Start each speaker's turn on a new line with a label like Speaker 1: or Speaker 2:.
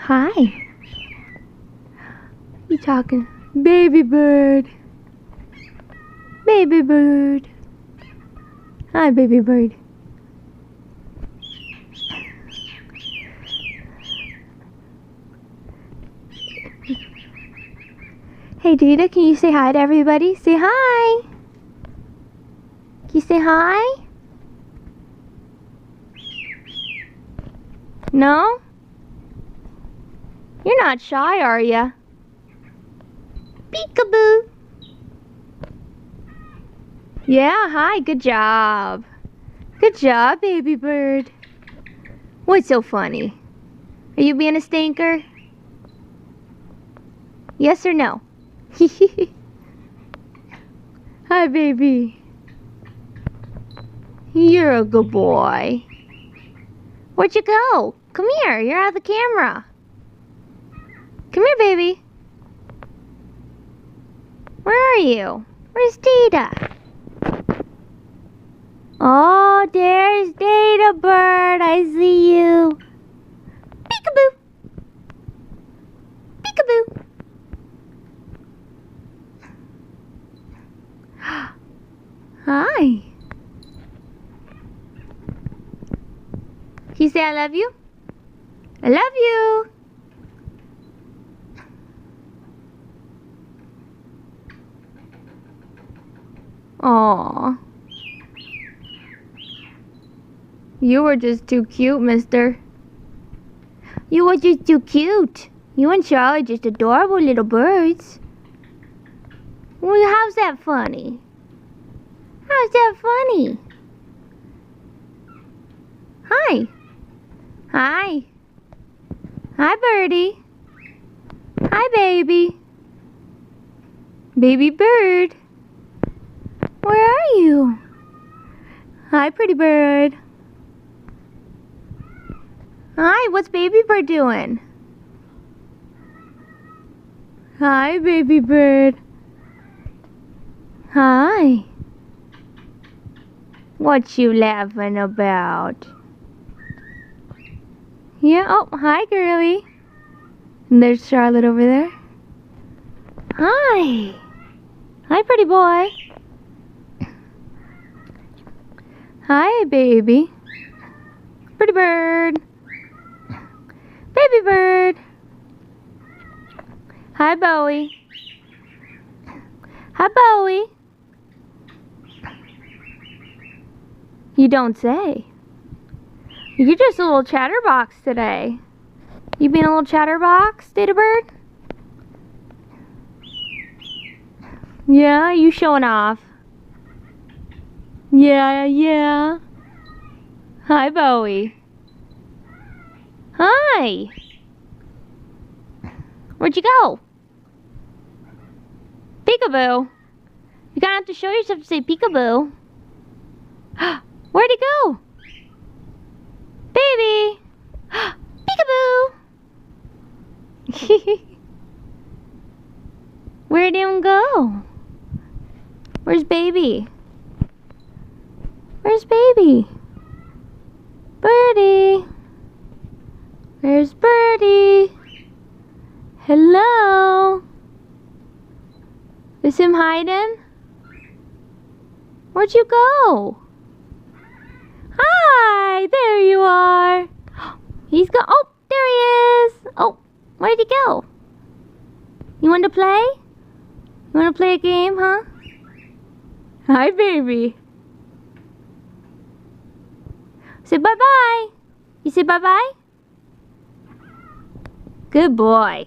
Speaker 1: Hi. You talking? Baby bird. Baby bird. Hi, baby bird. Hey, Dita, can you say hi to everybody? Say hi. Can you say hi? No? You're not shy, are ya? Peekaboo. Yeah, hi, good job. Good job, baby bird. What's so funny? Are you being a stinker? Yes or no? Hi, baby. You're a good boy. Where'd you go? Come here, you're out of the camera. Come here, baby. Where are you? Where's Data? Oh, there's Data Bird. I see you. Peekaboo. Peekaboo. Hi. Can you say I love you? I love you. Aww. You were just too cute, mister. You were just too cute. You and Charlie are just adorable little birds. Well, how's that funny? How's that funny? Hi. Hi. Hi, birdie. Hi, baby. Baby bird. Where are you? Hi, pretty bird. Hi, what's baby bird doing? Hi, baby bird. Hi. What you laughing about? Yeah, oh, hi, girly. And there's Charlotte over there. Hi. Hi, pretty boy. Hi, baby. Pretty bird. Baby bird. Hi, Bowie. Hi, Bowie. You don't say. You're just a little chatterbox today. You being a little chatterbox, Data Bird? Yeah, you showing off. Yeah. Hi, Bowie. Hi. Where'd you go? Peekaboo. You're gonna have to show yourself to say peekaboo. Where'd he go? Baby. Peekaboo. Where'd him go? Where's baby? Where's baby? Birdie. Where's birdie? Hello? Is him hiding? Where'd you go? Hi, there you are. He's gone. Oh, there he is. Oh, where'd he go? You want to play? You want to play a game, huh? Hi, baby. Say bye-bye. You say bye-bye? Good boy.